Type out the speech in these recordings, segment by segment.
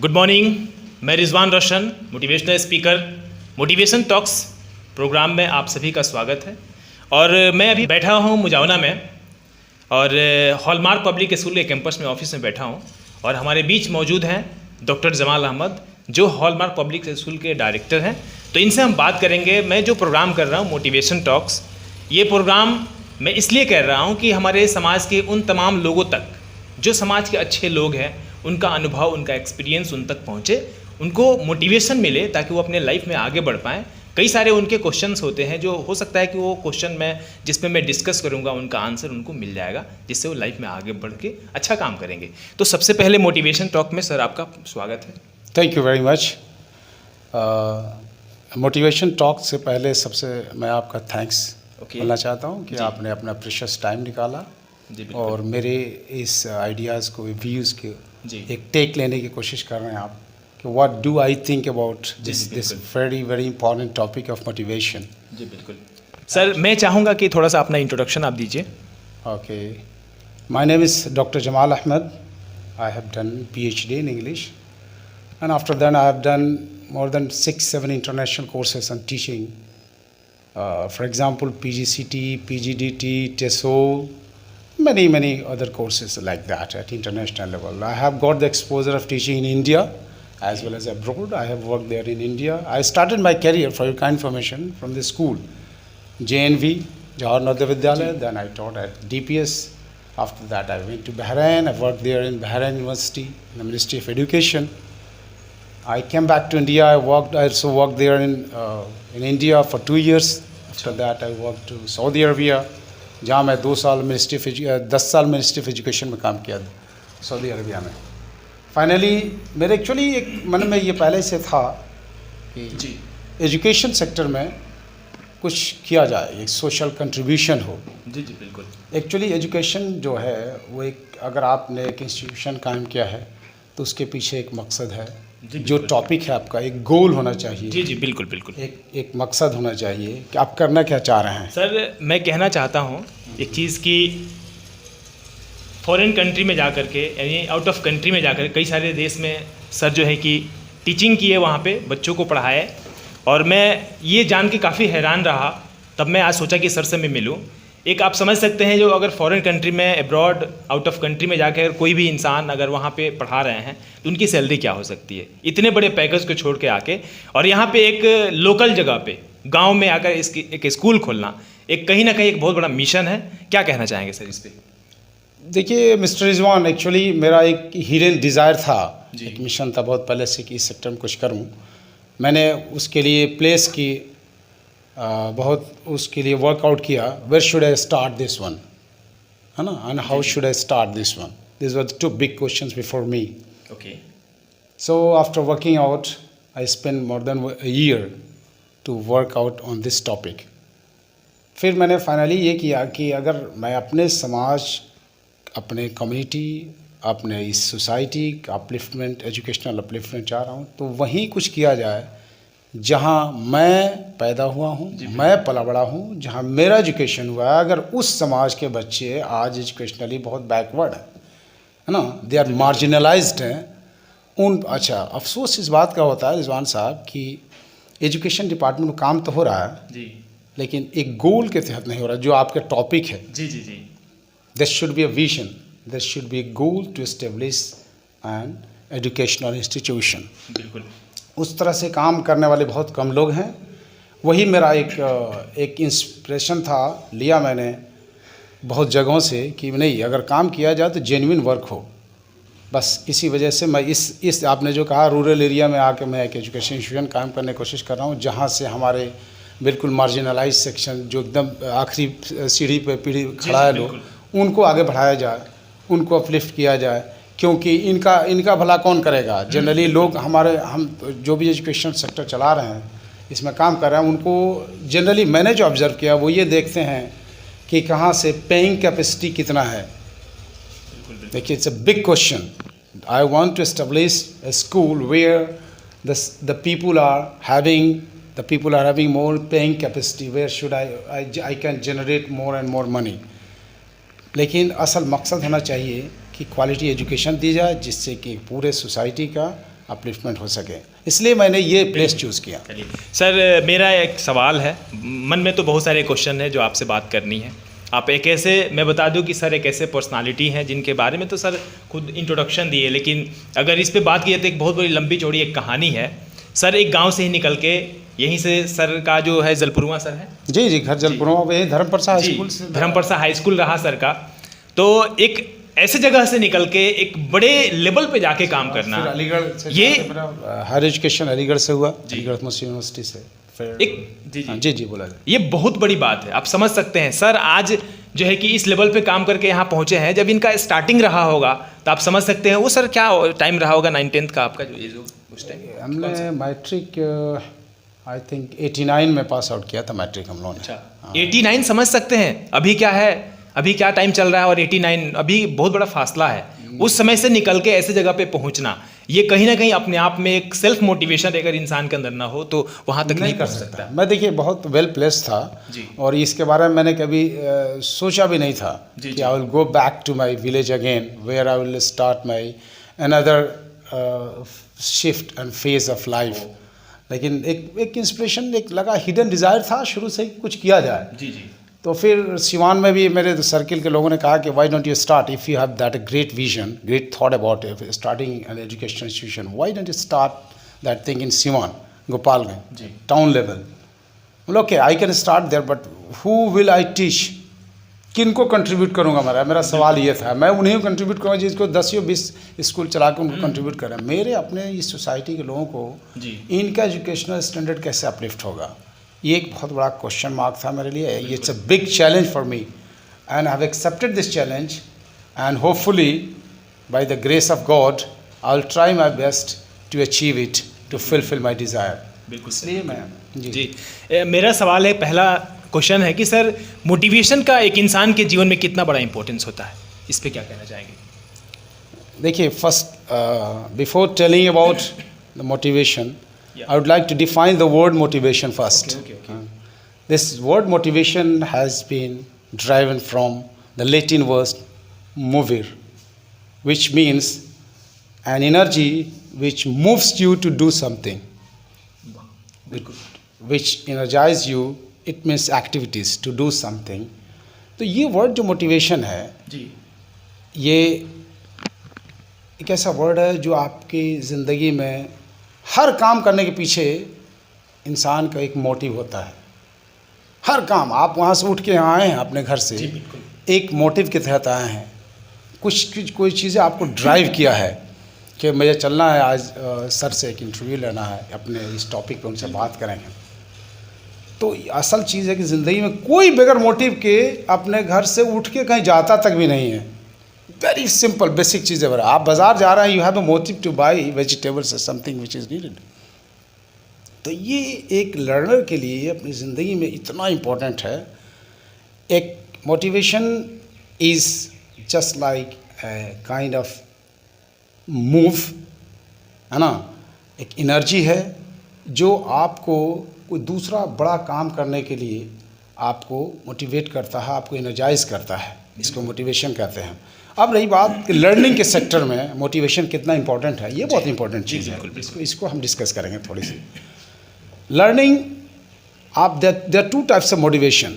Good morning. मैं Rizwan Roshan, motivational speaker. Motivation talks programme में आप सभी का स्वागत है। और मैं अभी बैठा हूँ मुजावना में और हॉलमार्क पब्लिक स्कूल के कैंपस में ऑफिस में बैठा हूँ और हमारे बीच मौजूद हैं डॉक्टर जमाल अहमद, जो हॉलमार्क पब्लिक स्कूल के डायरेक्टर हैं। तो इनसे हम बात करेंगे। मैं जो प्रोग्राम कर रहा हूँ मोटिवेशन टॉक्स, ये प्रोग्राम मैं इसलिए कर रहा हूँ कि हमारे समाज के उन तमाम लोगों तक, जो समाज के अच्छे लोग हैं, उनका अनुभव, उनका एक्सपीरियंस उन तक पहुँचे, उनको मोटिवेशन मिले ताकि वो अपने लाइफ में आगे बढ़ पाएँ। कई सारे उनके क्वेश्चंस होते हैं जो हो सकता है कि वो क्वेश्चन में जिसमें मैं डिस्कस करूंगा उनका आंसर उनको मिल जाएगा, जिससे वो लाइफ में आगे बढ़ के अच्छा काम करेंगे। तो सबसे पहले मोटिवेशन टॉक में सर आपका स्वागत है। Thank you very much. Motivation talk से पहले सबसे मैं आपका थैंक्स बोलना चाहता हूँ कि आपने अपना प्रीशियस टाइम निकाला और मेरे इस आइडियाज़ को, व्यूज़ के एक टेक लेने की कोशिश कर रहे हैं आप कि what do I think about this very very important topic of motivation. जी बिल्कुल सर, मैं चाहूँगा कि थोड़ा सा अपना इंट्रोडक्शन आप दीजिए। Okay, my name is doctor Jamal Ahmad. I have done PhD in English, and after that I have done more than 6-7 international courses on teaching. For example, PGCT, PGDT, TESOL, many other courses like that at international level. I have got the exposure of teaching in India as well as abroad. I have worked there in India. I started my career, for your kind information, from the school JNV, Johar Navodaya Vidyalaya. Then I taught at DPS. After that I went to Bahrain. I worked there in Bahrain University, in the Ministry of Education. I came back to India. I also worked there in India for 2 years. After that I worked to Saudi Arabia, जहाँ मैं 10 साल ministry of education में काम किया Saudi Arabia में। Finally मेरे actually एक मन में ये पहले से था कि एजुकेशन सेक्टर में कुछ किया जाए, एक सोशल कंट्रीब्यूशन हो। जी बिल्कुल। एक्चुअली एजुकेशन जो है वो एक, अगर आपने एक इंस्टीट्यूशन कायम किया है तो उसके पीछे एक मकसद है। जो टॉपिक है आपका, एक गोल होना चाहिए। जी बिल्कुल। एक मकसद होना चाहिए कि आप करना क्या चाह रहे हैं। सर मैं कहना चाहता हूँ एक चीज़ कि फॉरेन कंट्री में जा कर के, यानी आउट ऑफ कंट्री में जाकर, कई सारे देश में सर जो है कि टीचिंग किए, वहाँ पे बच्चों को पढ़ाए। और मैं ये जान के काफ़ी हैरान रहा, तब मैं आज सोचा कि सर से मैं मिलूँ। एक आप समझ सकते हैं, जो अगर फॉरेन कंट्री में, अब्रॉड, आउट ऑफ कंट्री में जाकर कोई भी इंसान अगर वहाँ पे पढ़ा रहे हैं तो उनकी सैलरी क्या हो सकती है, इतने बड़े पैकेज को छोड़ के आके। और यहाँ पे एक लोकल जगह पे, गांव में आकर एक स्कूल खोलना, एक कहीं ना कहीं एक बहुत बड़ा मिशन है। क्या कहना चाहेंगे सर इस पर? देखिए मिस्टर रिजवान, एक्चुअली मेरा एक हिडन डिज़ायर था, एक मिशन था बहुत पहले से कि इस सेक्टर में कुछ करूं। मैंने उसके लिए प्लेस की बहुत उसके लिए वर्कआउट किया। Where should I start this one, है ना, and how should I start this one. This were 2 big questions before me. Okay, so after working out I spend more than a year to work out on this topic. फिर मैंने finally ये किया कि अगर मैं अपने समाज, अपने कम्युनिटी, अपने इस सोसाइटी का अपलिफ्टमेंट, एजुकेशनल अपलिफ्टमेंट चाह रहा हूँ, तो वहीं कुछ किया जाए जहाँ मैं पैदा हुआ हूँ, मैं पला बड़ा हूँ, जहाँ मेरा एजुकेशन हुआ है। अगर उस समाज के बच्चे आज एजुकेशनली बहुत बैकवर्ड है ना, दे आर मार्जिनलाइज्ड हैं, अच्छा अफसोस इस बात का होता है रिजवान साहब कि एजुकेशन डिपार्टमेंट में काम तो हो रहा है लेकिन एक गोल के तहत नहीं हो रहा, जो आपका टॉपिक है। जी There should be a vision, there should be a goal to establish an educational institution. बिल्कुल। उस तरह से काम करने वाले बहुत कम लोग हैं। वही मेरा एक इंस्पिरेशन था, लिया मैंने बहुत जगहों से कि नहीं, अगर काम किया जाए तो जेन्युइन वर्क हो। बस इसी वजह से मैं इस आपने जो कहा, रूरल एरिया में आके मैं एक एजुकेशन इंस्टीट्यूशन कायम करने की कोशिश कर रहा हूँ, जहाँ से हमारे बिल्कुल मार्जिनलाइज सेक्शन, जो एकदम आखिरी सीढ़ी पे पीढ़ी खड़ा है लोग, उनको आगे बढ़ाया जाए, उनको अपलिफ्ट किया जाए। क्योंकि इनका भला कौन करेगा? जनरली लोग हम जो भी एजुकेशन सेक्टर चला रहे हैं, इसमें काम कर रहे हैं, उनको जनरली मैंने जो ऑब्ज़र्व किया वो ये देखते हैं कि कहाँ से पेइंग कैपेसिटी कितना है। देखिए, it's a big question. I want to establish a school where the people are having more paying capacity, where should I can generate more and more money. लेकिन असल मकसद होना चाहिए कि क्वालिटी एजुकेशन दी जाए, जिससे कि पूरे सोसाइटी का अपलिफ्टमेंट हो सके, इसलिए मैंने ये प्लेस चूज़ किया। चलिए सर, मेरा एक सवाल है, मन में तो बहुत सारे क्वेश्चन हैं जो आपसे बात करनी है। आप एक ऐसे, मैं बता दूं कि सर एक ऐसे पर्सनालिटी हैं जिनके बारे में तो सर खुद इंट्रोडक्शन दिए, लेकिन अगर इस पे बात की जाए तो एक बहुत बड़ी लंबी चौड़ी एक कहानी है। सर एक गांव से ही निकल के यहीं से सर का जो है जलपुरवा सर है, जी घर जलपुरवा में, धर्मप्रसा हाई स्कूल से, धर्मप्रसा हाई स्कूल रहा सर का। तो एक ऐसे जगह से निकल के एक बड़े लेवल पे जाके काम करना, अलीगढ़ से, ये हायर एजुकेशन अलीगढ़ से हुआ, अलीगढ़ मुस्लिम यूनिवर्सिटी से, फिर एक जी बोला जाए, ये बहुत बड़ी बात है। आप समझ सकते हैं सर आज जो है कि इस लेवल पे काम करके यहाँ पहुँचे हैं। जब इनका स्टार्टिंग रहा होगा तो आप समझ सकते हैं वो सर क्या टाइम रहा होगा 9th-10th का आपका जो उस टाइम। हमने मैट्रिक आई थिंक 89 में पास आउट किया था मैट्रिक हम लोगों ने। अच्छा 89 समझ सकते हैं, अभी क्या है, अभी क्या टाइम चल रहा है, और 89 अभी बहुत बड़ा फासला है। उस समय से निकल के ऐसे जगह पे पहुंचना, ये कहीं ना कहीं अपने आप में एक सेल्फ मोटिवेशन अगर इंसान के अंदर ना हो तो वहाँ तक नहीं कर सकता। मैं देखिए बहुत वेल प्लेस था जी। और इसके बारे में मैंने कभी सोचा भी नहीं था कि I will go back to my village again where I will start my another shift and phase of life. लेकिन एक इंस्पिरेशन, एक लगा हिडन डिज़ायर था शुरू से कुछ किया जाए। जी तो फिर सिवान में भी मेरे सर्किल के लोगों ने कहा कि why don't you start, if you have that great vision, great thought about starting an education institution, why don't you start that thing in Siwan, Gopalganj town level. बोलो okay I can start there, but who will I teach, किन को contribute करूँगा? मेरा सवाल ये था। मैं उन्हीं को कंट्रीब्यूट करूँगा जिसको 10 या 20 स्कूल चला के उनको कंट्रीब्यूट करें। मेरे अपने इस सोसाइटी के लोगों को इनका एजुकेशनल स्टैंडर्ड कैसे अपलिफ्ट होगा, ये एक बहुत बड़ा क्वेश्चन मार्क था मेरे लिए। It's a big challenge for me and I have accepted this challenge and hopefully by the grace of God I will try my best to achieve it, to fulfil my desire. बिल्कुल इसलिए मैं जी मेरा सवाल है, पहला question है कि sir motivation का एक इंसान के जीवन में कितना बड़ा इंपॉर्टेंस होता है, इस पे क्या कहना चाहेंगे? देखिए first before telling about the motivation, I would like to define the word motivation first. Okay. This word motivation has been derived from the Latin word movere, which means an energy which moves you to do something, which energizes you. It means activities to do something. तो ये word जो motivation है जी, ये एक ऐसा word है जो आपकी ज़िंदगी में हर काम करने के पीछे इंसान का एक मोटिव होता है। हर काम, आप वहाँ से उठ के यहाँ आए हैं अपने घर से, एक मोटिव के तहत आए हैं। कोई चीज़ें आपको ड्राइव किया है कि मुझे चलना है आज, सर से एक इंटरव्यू लेना है, अपने इस टॉपिक पे उनसे बात करेंगे। तो असल चीज़ है कि ज़िंदगी में कोई बगैर मोटिव के अपने घर से उठ के कहीं जाता तक भी नहीं है। वेरी सिंपल बेसिक चीज़ है। आप बाज़ार जा रहे हैं, you have a motive two by vegetables something which is needed. तो ये एक लर्नर के लिए अपनी ज़िंदगी में इतना इम्पोर्टेंट है। एक motivation is just like kind of move, है ना, एक एनर्जी है जो आपको कोई दूसरा बड़ा काम करने के लिए आपको मोटिवेट करता है, आपको एनर्जाइज करता है। इसको मोटिवेशन कहते हैं। अब रही बात कि लर्निंग के सेक्टर में मोटिवेशन कितना इंपॉर्टेंट है, ये बहुत इंपॉर्टेंट चीज़ है। इसको हम डिस्कस करेंगे थोड़ी सी। लर्निंग, आप there are two types of motivation,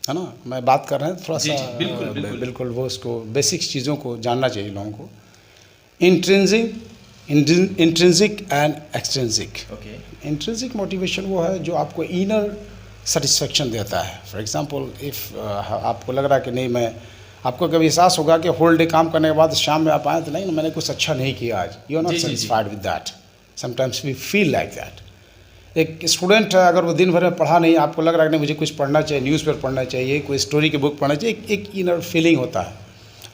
है ना। मैं बात कर रहे हैं थोड़ा सा बिल्कुल वो उसको बेसिक्स चीज़ों को जानना चाहिए लोगों को। Intrinsic and extrinsic. Intrinsic motivation वो है जो आपको इनर सेटिस्फेक्शन देता है। फॉर एग्जांपल इफ़ आपको लग रहा है कि नहीं, मैं, आपको कभी एहसास होगा कि होल डे काम करने के बाद शाम में आप आए तो नहीं, मैंने कुछ अच्छा नहीं किया आज, you are not satisfied with that. Sometimes we feel like that. एक स्टूडेंट है, अगर वो दिन भर में पढ़ा नहीं, आपको लग रहा है कि नहीं मुझे कुछ पढ़ना चाहिए, न्यूज़पेपर पढ़ना चाहिए, कोई स्टोरी की बुक पढ़ना चाहिए, एक इनर फीलिंग होता है।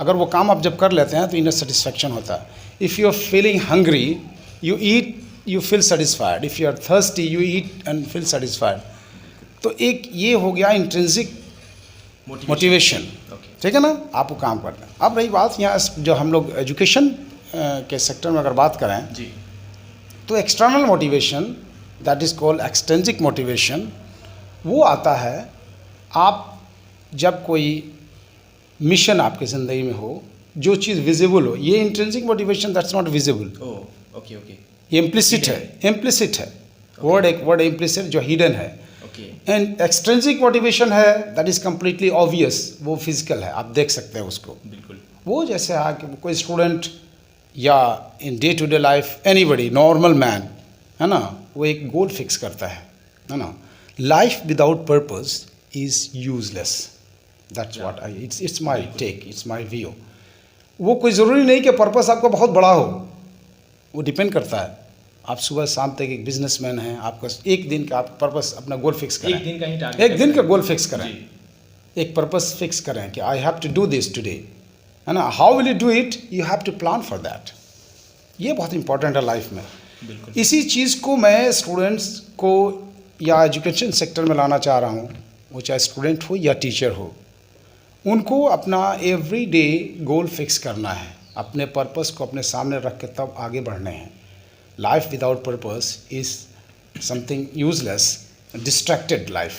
अगर वो काम आप जब कर लेते हैं तो इनर सेटिस्फेक्शन होता है। If you are feeling hungry, you eat, you feel satisfied. If you are thirsty, you eat and feel satisfied. तो एक ये हो गया इंट्रिंसिक मोटिवेशन, ठीक है ना, आपको काम करना। अब रही बात यहाँ जो हम लोग एजुकेशन के सेक्टर में अगर बात करें जी, तो external motivation that is called extrinsic motivation, वो आता है आप जब कोई मिशन आपकी ज़िंदगी में हो, जो चीज़ विजिबल हो। ये intrinsic motivation that's not visible, okay okay ये इम्प्लिसिट है, इम्प्लिसिट है वर्ड, एक वर्ड इम्प्लिसिट जो हिडन है। ओके एंड एक्सट्रिंसिक मोटिवेशन है, दैट इज कम्प्लीटली ऑब्वियस, वो फिजिकल है, आप देख सकते हैं उसको। बिल्कुल वो जैसे कि कोई स्टूडेंट या in day to day life anybody normal man है ना, वो एक गोल फिक्स करता है ना। Life without purpose is useless, that's what I, it's my take, it's my view. वो कोई ज़रूरी नहीं कि पर्पस आपका बहुत बड़ा हो, वो डिपेंड करता है। आप सुबह शाम तक एक बिजनेसमैन हैं, आपका एक दिन का आप पर्पस अपना गोल फिक्स करें, एक दिन का ही टारगेट, एक दिन का गोल फिक्स करें, जी। एक पर्पस फिक्स करें कि I have to do this today, है ना। How will you do it, you have to plan for that. ये बहुत इंपॉर्टेंट है लाइफ में। बिल्कुल इसी चीज़ को मैं स्टूडेंट्स को या एजुकेशन सेक्टर में लाना चाह रहा हूँ, वो चाहे स्टूडेंट हो या टीचर हो, उनको अपना एवरी डे गोल फिक्स करना है, अपने पर्पस को अपने सामने रख के तब आगे बढ़ने हैं। Life without purpose is something useless, distracted life.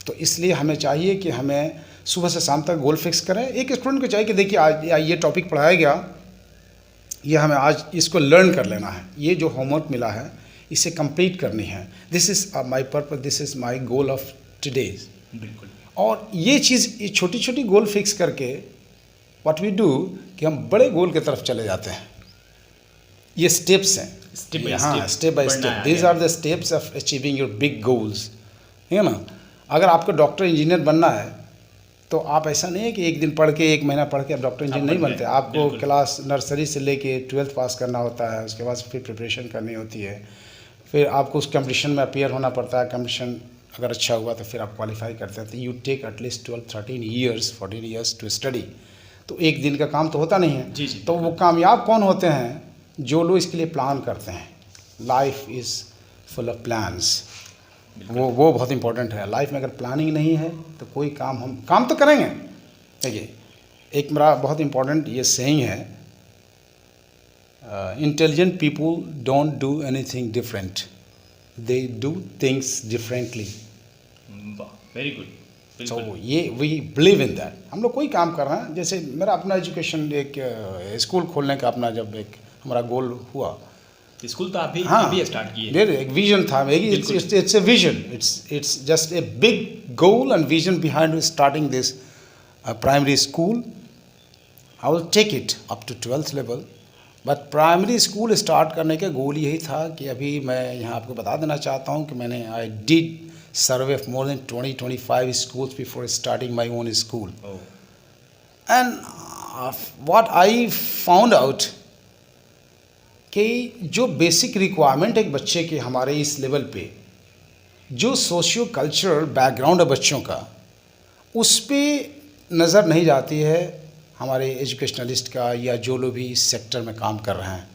तो इसलिए हमें चाहिए कि हमें सुबह से शाम तक गोल फिक्स करें। एक स्टूडेंट को चाहिए कि देखिए आज ये टॉपिक पढ़ाया गया, ये हमें आज इसको लर्न कर लेना है, ये जो होमवर्क मिला है इसे कंप्लीट करनी है, this is my purpose, this is my goal of today's. बिल्कुल और ये चीज़, ये छोटी छोटी गोल फिक्स करके व्हाट वी डू कि हम बड़े गोल की तरफ चले जाते हैं। ये स्टेप्स हैं, Step by हाँ step स्टेप बाय बढ़ना स्टेप, है दीज आगे। Are the steps of achieving your big goals, है ना। अगर आपको डॉक्टर इंजीनियर बनना है तो आप ऐसा नहीं है कि एक दिन पढ़ के, एक महीना पढ़ के आप डॉक्टर इंजीनियर नहीं बन बनते। गए, आपको बिल्कुल। क्लास नर्सरी से लेके 12th पास करना होता है, उसके बाद फिर प्रिपरेशन करनी होती है, फिर आपको उस कंपटीशन में अपीयर होना पड़ता है। कंपटीशन अगर अच्छा हुआ तो फिर आप क्वालिफाई करते हैं, तो you take at least 12-13 years 14 years to study. तो एक दिन का काम तो होता नहीं है। जी, जी, तो वो कामयाब कौन होते हैं, जो लोग इसके लिए प्लान करते हैं। Life is full of plans, वो बहुत इंपॉर्टेंट है। लाइफ में अगर प्लानिंग नहीं है तो कोई काम, हम काम तो करेंगे। देखिए एक मेरा बहुत इंपॉर्टेंट ये सेइंग है, intelligent people don't do anything different, they do things differently. Very good, so बिल्कुल ये वी बिलीव इन दैट। हम लोग कोई काम कर रहे हैं, जैसे मेरा अपना एजुकेशन, एक स्कूल खोलने का अपना जब एक हमारा गोल हुआ, स्कूल तो आप भी हाँ अभी स्टार्ट किए। मेरे एक विजन था, बिल्कुल। It's a vision, it's just a big goal and vision behind starting this primary school. I will take it up to 12th level, but primary school start करने का गोल यही था कि अभी मैं यहाँ आपको बता देना चाहता हूँ कि मैंने I did survey of more than 20-25 schools before starting my own school. And what I found out कि जो बेसिक रिक्वायरमेंट एक बच्चे के हमारे इस लेवल पे, जो सोशियो कल्चरल बैकग्राउंड है बच्चों का, उस पे नज़र नहीं जाती है हमारे एजुकेशनलिस्ट का, या जो लोग भी इस सेक्टर में काम कर रहे हैं।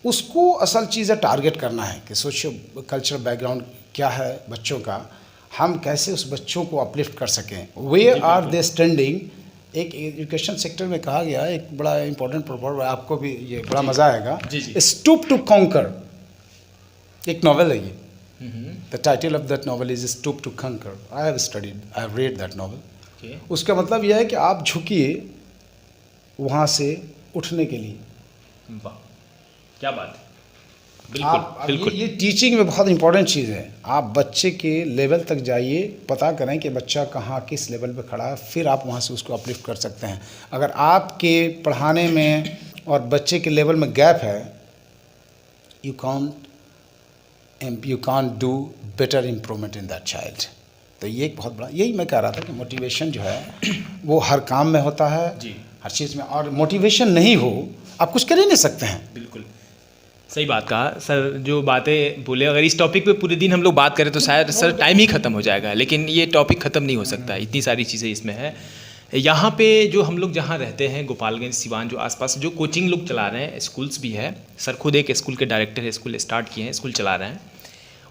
उसको असल चीज़ है टारगेट करना है कि सोशियो कल्चरल बैकग्राउंड क्या है बच्चों का, हम कैसे उस बच्चों को अपलिफ्ट कर सकें, वेयर आर दे स्टैंडिंग। एक एजुकेशन सेक्टर में कहा गया, एक बड़ा इंपॉर्टेंट प्रोवर्ब, आपको भी ये बड़ा मज़ा आएगा, स्टूप टू कॉन्कर। एक नॉवेल है ये, the title of that novel is stoop to conquer. I have studied, I have read that novel. उसका मतलब यह है कि आप झुकिए वहाँ से उठने के लिए। वाह क्या बात है, आप बिल्कुल ये टीचिंग में बहुत इंपॉर्टेंट चीज़ है। आप बच्चे के लेवल तक जाइए, पता करें कि बच्चा कहाँ किस लेवल पे खड़ा है, फिर आप वहाँ से उसको अपलिफ्ट कर सकते हैं। अगर आपके पढ़ाने में और बच्चे के लेवल में गैप है, you can't do better improvement in that child. तो ये एक बहुत बड़ा, यही मैं कह रहा था कि मोटिवेशन जो है वो हर काम में होता है जी, हर चीज़ में। और मोटिवेशन नहीं हो आप कुछ कर ही नहीं सकते हैं। बिल्कुल सही बात कहा सर। जो बातें बोले, अगर इस टॉपिक पे पूरे दिन हम लोग बात करें तो शायद सर टाइम ही ख़त्म हो जाएगा, लेकिन ये टॉपिक ख़त्म नहीं हो सकता, इतनी सारी चीज़ें इसमें है। यहाँ पे जो हम लोग जहाँ रहते हैं, गोपालगंज, सिवान, जो आसपास जो कोचिंग लोग चला रहे हैं, स्कूल्स भी है। सर खुद एक स्कूल के डायरेक्टर है, स्कूल स्टार्ट किए हैं, स्कूल चला रहे हैं।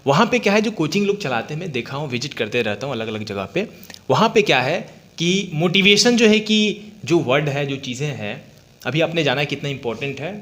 वहाँ पे क्या है, जो कोचिंग लोग चलाते हैं, मैं देखा हूँ, विजिट करते रहता हूँ अलग अलग जगह पे। वहाँ पे क्या है कि मोटिवेशन जो है, कि जो वर्ड है, जो चीज़ें हैं, अभी आपने जाना कितना इम्पोर्टेंट है।